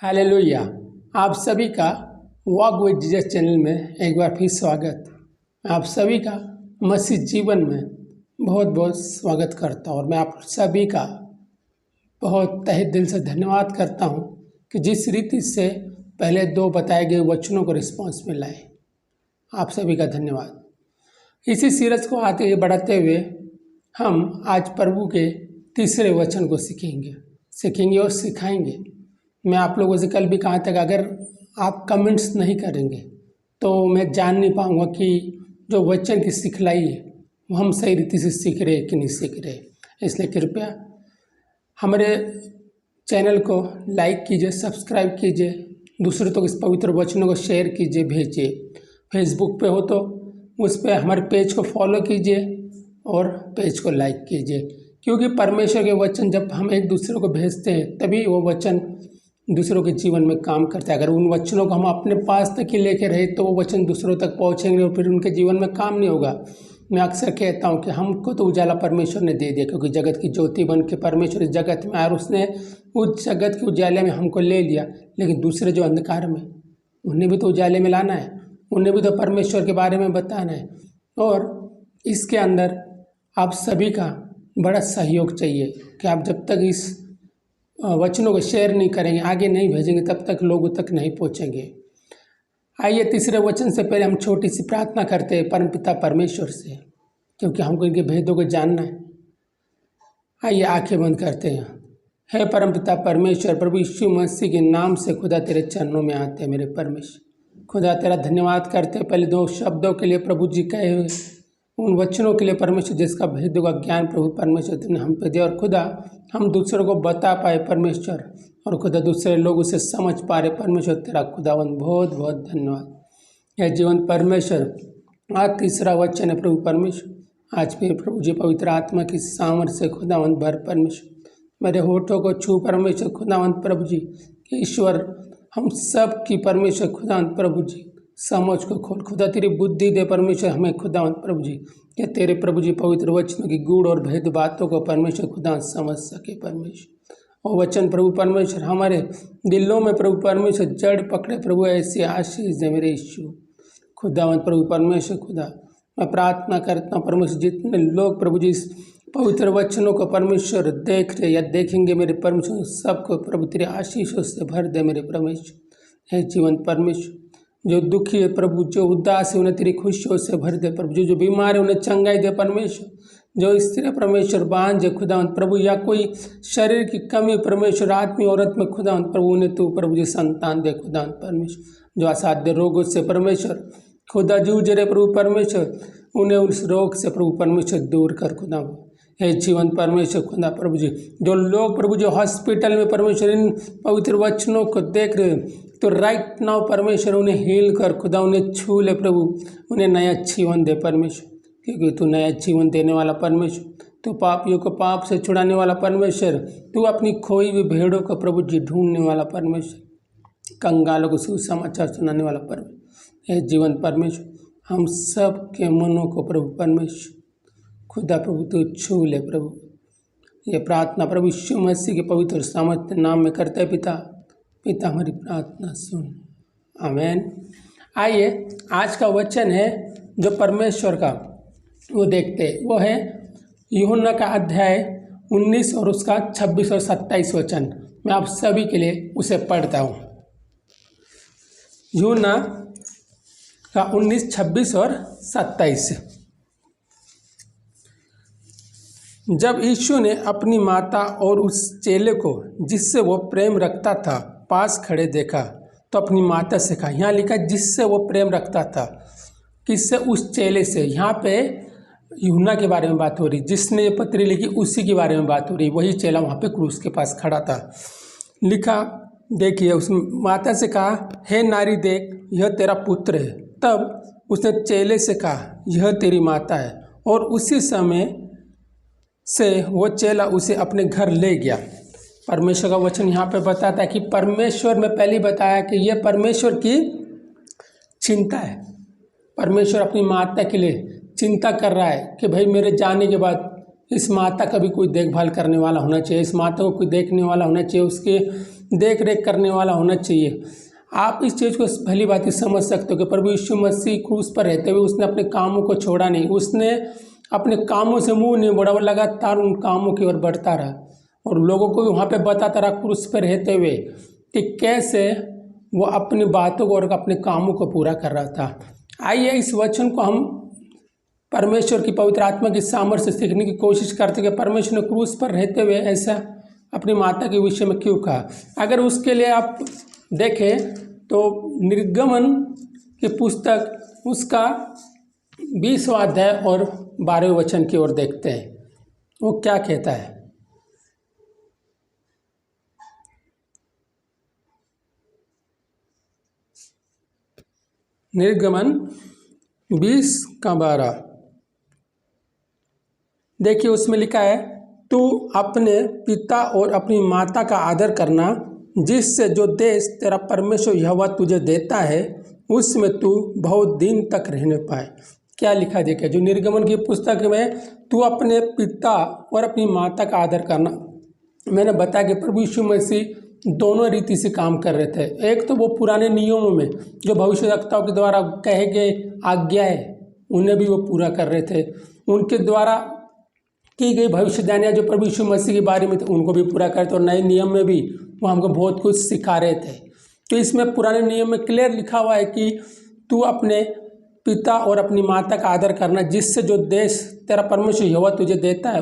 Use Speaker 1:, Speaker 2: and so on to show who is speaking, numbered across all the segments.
Speaker 1: Hallelujah. आप सभी का वॉक विद जीसस चैनल में एक बार फिर स्वागत। आप सभी का मसीह जीवन में बहुत बहुत स्वागत करता हूँ और मैं आप सभी का बहुत तहे दिल से धन्यवाद करता हूँ कि जिस रीति से पहले दो बताए गए वचनों को रिस्पॉन्स मिला है। आप सभी का धन्यवाद। इसी सीरीज को आगे बढ़ाते हुए हम आज प्रभु के तीसरे वचन को सीखेंगे और सिखाएंगे। मैं आप लोगों से कल भी कहा था कि अगर आप कमेंट्स नहीं करेंगे तो मैं जान नहीं पाऊंगा कि जो वचन की सिखलाई है वो हम सही रीति से सीख रहे कि नहीं सीख रहे। इसलिए कृपया हमारे चैनल को लाइक कीजिए, सब्सक्राइब कीजिए, दूसरों तक इस पवित्र वचनों को शेयर कीजिए, भेजिए। फेसबुक पे हो तो उस पर हमारे पेज को फॉलो कीजिए और पेज को लाइक कीजिए, क्योंकि परमेश्वर के वचन जब हम एक दूसरे को भेजते हैं तभी वो वचन दूसरों के जीवन में काम करता है। अगर उन वचनों को हम अपने पास तक ही लेके रहे तो वो वचन दूसरों तक पहुंचेंगे और फिर उनके जीवन में काम नहीं होगा। मैं अक्सर कहता हूं कि हमको तो उजाला परमेश्वर ने दे दिया, क्योंकि जगत की ज्योति बन के परमेश्वर इस जगत में आया और उसने उस जगत के उजाले में हमको ले लिया। लेकिन दूसरे जो अंधकार में, उन्हें भी तो उजाले में लाना है, उन्हें भी तो परमेश्वर के बारे में बताना है। और इसके अंदर आप सभी का बड़ा सहयोग चाहिए कि आप जब तक इस वचनों को शेयर नहीं करेंगे, आगे नहीं भेजेंगे, तब तक लोगों तक नहीं पहुंचेंगे। आइए तीसरे वचन से पहले हम छोटी सी प्रार्थना करते हैं परमपिता परमेश्वर से, क्योंकि हमको इनके भेदों को जानना है। आइए आंखें बंद करते हैं। हे परमपिता परमेश्वर, प्रभु यीशु मसीह के नाम से खुदा तेरे चरणों में आते हैं। मेरे परमेश्वर खुदा तेरा धन्यवाद करते हैं पहले दो शब्दों के लिए प्रभु जी कहे हुए, उन वचनों के लिए परमेश्वर जिसका भेदों का ज्ञान प्रभु परमेश्वर तुमने हम पे दिया, और खुदा हम दूसरों को बता पाए परमेश्वर, और खुदा दूसरे लोग उसे समझ पा रहे परमेश्वर। तेरा खुदावन बहुत बहुत धन्यवाद। यह जीवन परमेश्वर आज तीसरा वचन है प्रभु परमेश्वर। आज फिर प्रभु जी पवित्र आत्मा की सामर्थ्य से खुदावन भर परमेश्वर, मेरे होठों को छू परमेश्वर खुदावंत प्रभु जी कि ईश्वर हम सब की परमेश्वर खुदावंत प्रभु जी समझ को खोल, खुदा तेरी बुद्धि दे परमेश्वर हमें खुदावंत प्रभु जी, कि तेरे प्रभु जी पवित्र वचनों की गूढ़ और भेद बातों को परमेश्वर खुदा समझ सके परमेश्वर। और वचन प्रभु परमेश्वर हमारे दिलों में प्रभु परमेश्वर जड़ पकड़े प्रभु, ऐसी आशीष दे मेरे यीशु खुदावंत प्रभु परमेश्वर। खुदा मैं प्रार्थना करता हूँ परमेश्वर, जितने लोग प्रभु जी इस पवित्र वचनों को परमेश्वर देख रहे या देखेंगे मेरे परमेश्वर, सबको प्रभु तेरी आशीषों से भर दे मेरे परमेश्वर। हे जीवन परमेश्वर, जो दुखी है प्रभु, जो उदास है उन्हें तेरी खुशियों से भर दे प्रभु, जो बीमार है उन्हें चंगाई दे परमेश्वर, जो स्त्री परमेश्वर बांझ है खुदावंत प्रभु, या कोई शरीर की कमी परमेश्वर आदमी औरत में खुदावंत प्रभु, उन्हें तू प्रभु जी संतान दे खुदावंत परमेश्वर। जो असाध्य रोगों से परमेश्वर खुदा जूझ रहे प्रभु परमेश्वर, उन्हें उस रोग से प्रभु परमेश्वर दूर कर खुदा। हे जीवन परमेश्वर खुदा प्रभु जी, जो लोग प्रभु जो हॉस्पिटल में परमेश्वर इन पवित्र वचनों को देख रहे तो राइट नाउ परमेश्वर उन्हें हील कर खुदा, उन्हें छू ले प्रभु, उन्हें नया जीवन दे परमेश्वर, क्योंकि तू नया जीवन देने वाला परमेश्वर, तू पापियों को पाप से छुड़ाने वाला परमेश्वर, तू अपनी खोई हुई भेड़ों को प्रभु जी ढूंढने वाला परमेश्वर, कंगालों को सुसमाचार सुनाने वाला परमेश्वर। हे जीवन परमेश्वर, हम सब के मनों को प्रभु परमेश्वर खुदा प्रभु तू छू ले प्रभु। ये प्रार्थना प्रभु यीशु मसीह के पवित्र सामर्थ्य नाम में करते हैं पिता हमारी प्रार्थना सुन, आमीन। आइए आज का वचन है जो परमेश्वर का वो देखते हैं, वो है यूहन्ना का अध्याय 19 और उसका 26 और 27 वचन। मैं आप सभी के लिए उसे पढ़ता हूँ। यूहन्ना का 19, 26 और 27। जब यीशु ने अपनी माता और उस चेले को जिससे वो प्रेम रखता था पास खड़े देखा तो अपनी माता से कहा, यहाँ लिखा जिससे वो प्रेम रखता था, किससे? उस चेले से। यहाँ पे यूहन्ना के बारे में बात हो रही, जिसने ये पत्री लिखी उसी के बारे में बात हो रही। वही चेला वहाँ पे क्रूस के पास खड़ा था। लिखा देखिए, उस माता से कहा, हे नारी देख यह तेरा पुत्र है। तब उसने चेले से कहा, यह तेरी माता है। और उसी समय से वो चेला उसे अपने घर ले गया। परमेश्वर का वचन यहाँ पे बताता है कि परमेश्वर में पहले बताया कि ये परमेश्वर की चिंता है। परमेश्वर अपनी माता के लिए चिंता कर रहा है कि भाई मेरे जाने के बाद इस माता का भी कोई देखभाल करने वाला होना चाहिए, इस माता को कोई देखने वाला होना चाहिए, उसके देख रेख करने वाला होना चाहिए। आप इस चीज़ को भली भांति समझ सकते हो कि प्रभु यीशु मसीह क्रूस पर रहते हुए उसने अपने कामों को छोड़ा नहीं, उसने अपने कामों से मुंह नहीं मोड़ा, वो लगातार उन कामों की ओर बढ़ता रहा और लोगों को वहाँ पे बताता रहा क्रूस पर रहते हुए कि कैसे वो अपनी बातों को और अपने कामों को पूरा कर रहा था। आइए इस वचन को हम परमेश्वर की पवित्र आत्मा की सामर्थ्य से सीखने की कोशिश करते कि परमेश्वर ने क्रूस पर रहते हुए ऐसा अपनी माता के विषय में क्यों कहा। अगर उसके लिए आप देखें तो निर्गमन की पुस्तक उसका 20वां अध्याय और 12वें वचन की ओर देखते हैं, वो क्या कहता है। निर्गमन 20:12 देखिए, उसमें लिखा है, तू अपने पिता और अपनी माता का आदर करना, जिससे जो देश तेरा परमेश्वर यहोवा तुझे देता है उसमें तू बहुत दिन तक रहने पाए। क्या लिखा देखिए, जो निर्गमन की पुस्तक में तू अपने पिता और अपनी माता का आदर करना, मैंने बताया कि प्रभु यीशु मसीह दोनों रीति से काम कर रहे थे। एक तो वो पुराने नियमों में जो भविष्यवक्ताओं के द्वारा कहे गए आज्ञा है उन्हें भी वो पूरा कर रहे थे, उनके द्वारा की गई भविष्यवाणियाँ जो प्रभु यीशु मसीह के बारे में थे उनको भी पूरा करते थे और नए नियम में भी वो हमको बहुत कुछ सिखा रहे थे। तो इसमें पुराने नियम में क्लियर लिखा हुआ है कि तू अपने पिता और अपनी माता का आदर करना, जिससे जो देश तेरा परमेश्वर यहोवा तुझे देता है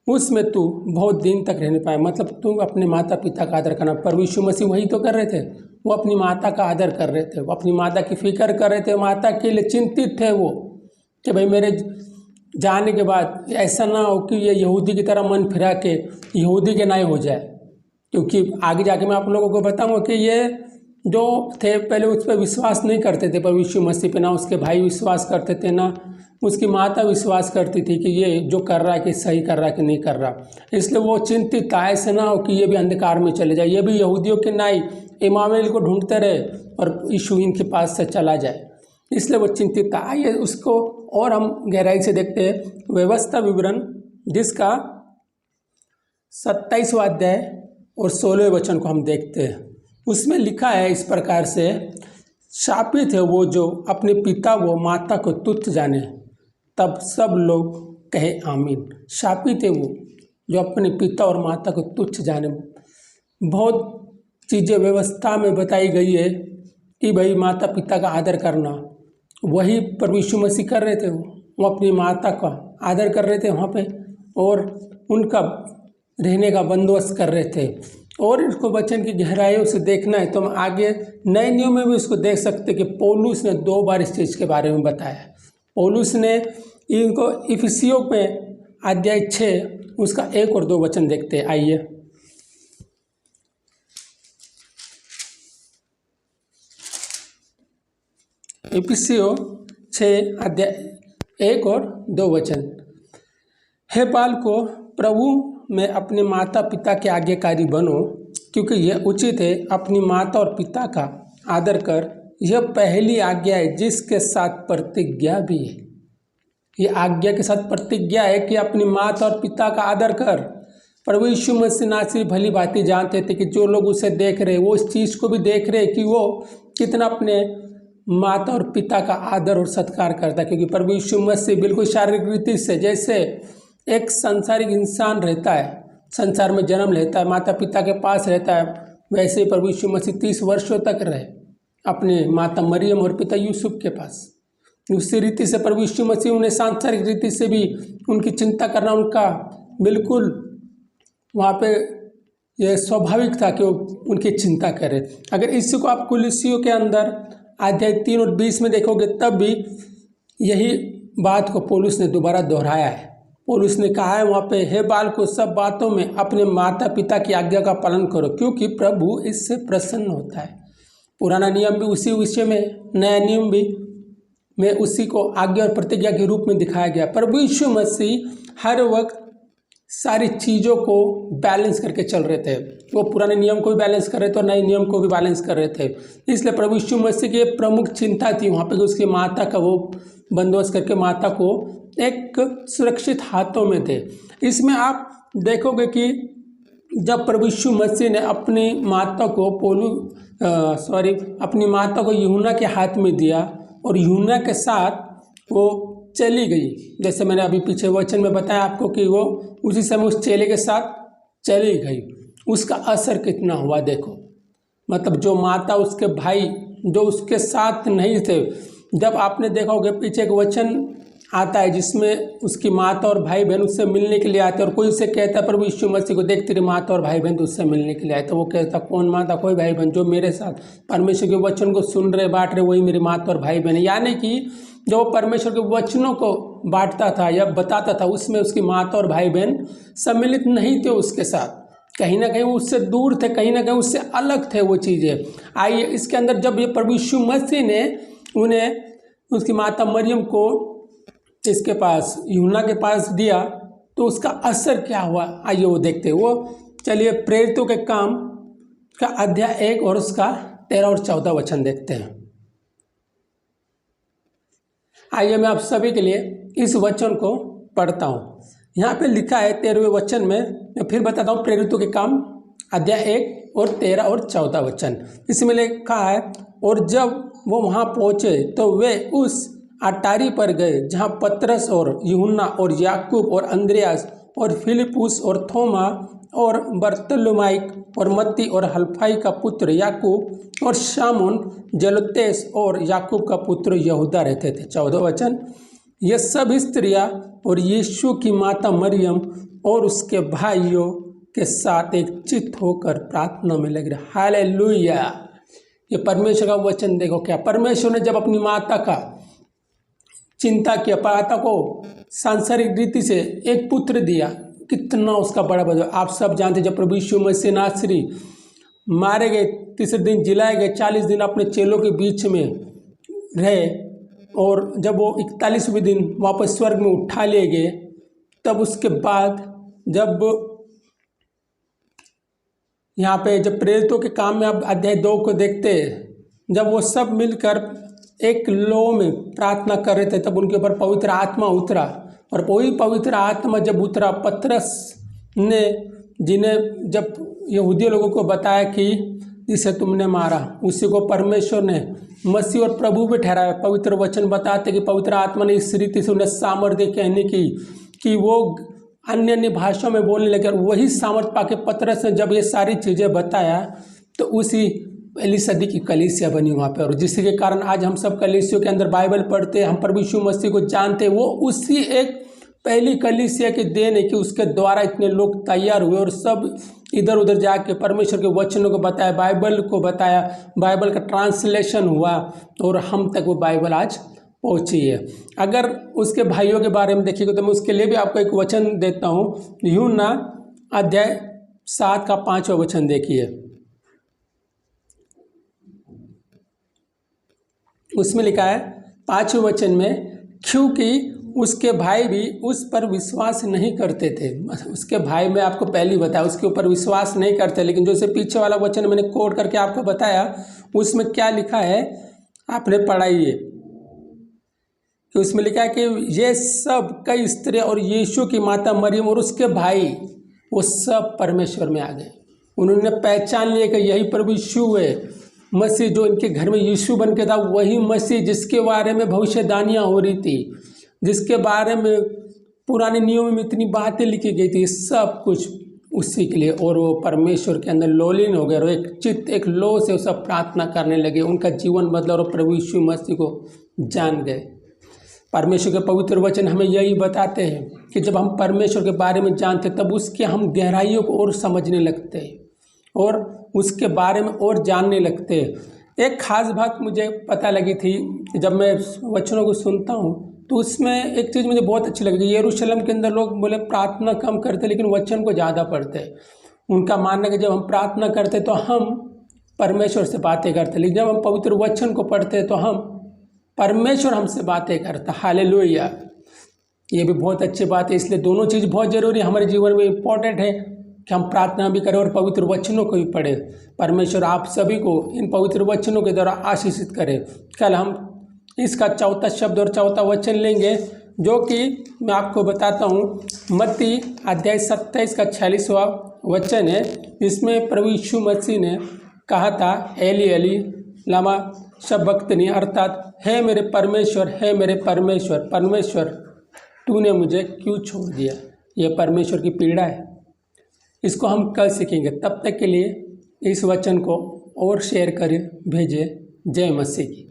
Speaker 1: उसमें तू बहुत दिन तक रहने पाए। मतलब तू अपने माता पिता का आदर करना। प्रभु यीशु मसीह वही तो कर रहे थे, वो अपनी माता का आदर कर रहे थे, वो अपनी माता की फिक्र कर रहे थे, माता के लिए चिंतित थे वो कि भाई मेरे जाने के बाद ऐसा ना हो कि ये यहूदी की तरह मन फिरा के यहूदी के नाई हो जाए। क्योंकि आगे जाके मैं आप लोगों को बताऊंगा कि ये जो थे पहले उस पर विश्वास नहीं करते थे, प्रभु यीशु मसीह पे, ना उसके भाई विश्वास करते थे, ना उसकी माता विश्वास करती थी कि ये जो कर रहा है कि सही कर रहा है कि नहीं कर रहा। इसलिए वो चिंतित था, ऐसा ना हो कि ये भी अंधकार में चले जाए, ये भी यहूदियों के नाई इमानुएल को ढूंढते रहे और यीशु इनके पास से चला जाए, इसलिए वो चिंतित था। आइए उसको और हम गहराई से देखते हैं। व्यवस्था विवरण जिसका 27वां अध्याय और 16वें वचन को हम देखते हैं। उसमें लिखा है इस प्रकार से, शापित है वो जो अपने पिता व माता को तुच्छ जाने। तब सब लोग कहे आमीन। शापित है वो जो अपने पिता और माता को तुच्छ जाने। बहुत चीज़ें व्यवस्था में बताई गई है कि भाई माता पिता का आदर करना, वही प्रभु यीशु मसीह कर रहे थे। वो अपनी माता का आदर कर रहे थे वहाँ पे और उनका रहने का बंदोबस्त कर रहे थे। और इसको वचन की गहराइयों से देखना है तो हम आगे नए नियम में भी उसको देख सकते कि पौलुस ने 2 बार इस चीज़ के बारे में बताया। पौलुस ने इनको इफिसियों में अध्याय 6 उसका 1 और 2 वचन देखते हैं। आइए, इफिसियों 6 अध्याय 1 और 2 वचन। हे बालकों, प्रभु में अपने माता पिता के आज्ञाकारी बनो, क्योंकि यह उचित है। अपनी माता और पिता का आदर कर, यह पहली आज्ञा है जिसके साथ प्रतिज्ञा भी है। ये आज्ञा के साथ प्रतिज्ञा है कि अपनी माता और पिता का आदर कर। प्रभु यीशु मसीह नासी भली भांति जानते थे कि जो लोग उसे देख रहे वो इस चीज़ को भी देख रहे कि वो कितना अपने माता और पिता का आदर और सत्कार करता है। क्योंकि प्रभु यीशु मसीह बिल्कुल शारीरिक रीति से जैसे एक सांसारिक इंसान रहता है, संसार में जन्म लेता है, माता पिता के पास रहता है, वैसे ही प्रभु यीशु मसीह 30 वर्षों तक रहे अपने माता मरियम और पिता यूसुफ के पास। उसी रीति से प्रभु यीशु मसीह उन्हें सांसारिक रीति से भी उनकी चिंता करना उनका बिल्कुल वहाँ पे यह स्वाभाविक था कि वो उनकी चिंता करे। अगर इसी को आप कुलिसियों के अंदर अध्याय 3 और 20 में देखोगे तब भी यही बात को पौलुस ने दोबारा दोहराया है। पौलुस ने कहा है वहाँ पे, हे बालकों, सब बातों में अपने माता पिता की आज्ञा का पालन करो, क्योंकि प्रभु इससे प्रसन्न होता है। पुराना नियम भी उसी विषय में, नया नियम भी में उसी को आज्ञा और प्रतिज्ञा के रूप में दिखाया गया। प्रभु यीशु मसीह हर वक्त सारी चीज़ों को बैलेंस करके चल रहे थे। वो पुराने नियम को भी बैलेंस कर रहे थे और नए नियम को भी बैलेंस कर रहे थे। इसलिए प्रभु यीशु मसीह की प्रमुख चिंता थी वहाँ पे कि उसकी माता का वो बंदोबस्त करके माता को एक सुरक्षित हाथों में थे। इसमें आप देखोगे कि जब प्रभु यीशु मसीह ने अपनी माता को अपनी माता को यूहन्ना के हाथ में दिया और यूहन्ना के साथ वो चली गई, जैसे मैंने अभी पीछे वचन में बताया आपको कि वो उसी समय उस चेले के साथ चली गई, उसका असर कितना हुआ देखो। मतलब जो माता उसके भाई जो उसके साथ नहीं थे, जब आपने देखा होगा पीछे एक वचन आता है जिसमें उसकी माता और भाई बहन उससे मिलने के लिए आते हैं और कोई उससे कहता है प्रभु यीशु मसीह को, देख तेरी माता और भाई बहन तो उससे मिलने के लिए आए। तो वो कहता कौन माता कोई भाई बहन, जो मेरे साथ परमेश्वर के वचन को सुन रहे बांट रहे वही मेरी माता और भाई बहन है। यानी कि जो परमेश्वर के वचनों को बांटता था या बताता था उसमें उसकी माता और भाई बहन सम्मिलित नहीं थे उसके साथ, कहीं ना कहीं उससे दूर थे, कहीं ना कहीं उससे अलग थे वो चीज़ें। आइए इसके अंदर जब ये प्रभु यीशु मसीह ने उन्हें उसकी माता मरियम को इसके पास यूहन्ना के पास दिया तो उसका असर क्या हुआ, आइए वो देखते हैं। वो चलिए प्रेरितों के काम का अध्याय 1 और उसका 13 और 14 वचन देखते हैं। आइए मैं आप सभी के लिए इस वचन को पढ़ता हूँ। यहाँ पे लिखा है 13वें वचन में, मैं फिर बताता हूँ प्रेरितों के काम अध्याय 1 और 13 और 14 वचन। इसमें लिखा है और जब वो वहाँ पहुँचे तो वे उस अटारी पर गए जहाँ पतरस और यूहन्ना और याकूब और अंद्रयास और फिलिपुस और थोमा और बरतलुमाई और मत्ती और हल्फाई का पुत्र याकूब और शामुन जलोतेस और याकूब का पुत्र यहूदा रहते थे। 14 वचन, ये सब स्त्रियां और यीशु की माता मरियम और उसके भाइयों के साथ एक चित्त होकर प्रार्थना में लग रहे। हालेलुया। ये परमेश्वर का वचन देखो, क्या परमेश्वर ने जब अपनी माता का चिंता किया, माता को सांसारिक रीति से एक पुत्र दिया, कितना उसका बड़ा बदल। आप सब जानते जब प्रभु यीशु मसीह नासरी मारे गए, तीसरे दिन जिलाए गए, 40 दिन अपने चेलों के बीच में रहे और जब वो 41वें दिन वापस स्वर्ग में उठा लिए गए, तब उसके बाद जब यहाँ पे जब प्रेरितों के काम में आप अध्याय 2 को देखते हैं, जब वो सब मिलकर एक लो में प्रार्थना कर रहे थे तब उनके ऊपर पवित्र आत्मा उतरा और वही पवित्र आत्मा जब उतरा, पतरस ने जिन्हें जब यहूदी लोगों को बताया कि जिसे तुमने मारा उसी को परमेश्वर ने मसीह और प्रभु भी ठहराया। पवित्र वचन बताते कि पवित्र आत्मा ने इस रीति से उन्हें सामर्थ्य कहने की कि वो अन्य अन्य भाषाओं में बोलने लगे और वही सामर्थ्य पाके पतरस ने जब ये सारी चीज़ें बताया तो उसी पहली सदी की कलीसिया बनी वहाँ पे। और जिसके कारण आज हम सब कलीसियों के अंदर बाइबल पढ़ते, हम प्रभु यीशु मसीह को जानते, वो उसी एक पहली कलीसिया की देन है कि उसके द्वारा इतने लोग तैयार हुए और सब इधर उधर जाके परमेश्वर के वचनों को बताया, बाइबल को बताया, बाइबल का ट्रांसलेशन हुआ और हम तक वो बाइबल आज पहुँची है। अगर उसके भाइयों के बारे में देखिएगा तो मैं उसके लिए भी आपको एक वचन देता हूँ। यूहन्ना अध्याय 7 का 5वां वचन देखिए। उसमें लिखा है 5वें वचन में, क्योंकि उसके भाई भी उस पर विश्वास नहीं करते थे। उसके भाई में आपको पहले ही बताया उसके ऊपर विश्वास नहीं करते, लेकिन जो से पीछे वाला वचन मैंने कोट करके आपको बताया उसमें क्या लिखा है आपने पढ़ाइए कि उसमें लिखा है कि ये सब कई स्त्रियाँ और यीशु की माता मरियम और उसके भाई वो सब परमेश्वर में आ गए। उन्होंने पहचान लिया कि यही प्रभु यीशु है, मसीह जो इनके घर में यीशु बन के था वही मसीह जिसके बारे में भविष्यवाणियाँ हो रही थी, जिसके बारे में पुराने नियम में इतनी बातें लिखी गई थी, सब कुछ उसी के लिए। और वो परमेश्वर के अंदर लोलीन हो गए और एक चित्त एक लो से वो सब प्रार्थना करने लगे, उनका जीवन बदला और प्रभु यीशु मसीह को जान गए। परमेश्वर के पवित्र वचन हमें यही बताते हैं कि जब हम परमेश्वर के बारे में जानते तब उसके हम गहराइयों को और समझने लगते हैं और उसके बारे में और जानने लगते हैं। एक ख़ास बात मुझे पता लगी थी जब मैं वचनों को सुनता हूँ तो उसमें एक चीज़ मुझे बहुत अच्छी लगी। यरूशलेम के अंदर लोग बोले प्रार्थना कम करते लेकिन वचन को ज़्यादा पढ़ते। उनका मानना है कि जब हम प्रार्थना करते तो हम परमेश्वर से बातें करते, लेकिन जब हम पवित्र वचन को पढ़ते तो हम परमेश्वर हमसे बातें करता। हालेलुया। ये भी बहुत अच्छी बात है। इसलिए दोनों चीज़ बहुत ज़रूरी हमारे जीवन में इम्पोर्टेंट है कि हम प्रार्थना भी करें और पवित्र वचनों को भी पढ़ें। परमेश्वर आप सभी को इन पवित्र वचनों के द्वारा आशीषित करें। कल हम इसका 4था शब्द और 4था वचन लेंगे जो कि मैं आपको बताता हूँ। मत्ती अध्याय 27 का 46वां वचन है, जिसमें प्रभु यीशु मसीह ने कहा था, एली एली लामा शबक्तनी, अर्थात हे मेरे परमेश्वर परमेश्वर तूने मुझे क्यों छोड़ दिया। यह परमेश्वर की पीड़ा है। इसको हम कल सीखेंगे। तब तक के लिए इस वचन को और शेयर करें, भेजें। जय मसीह की।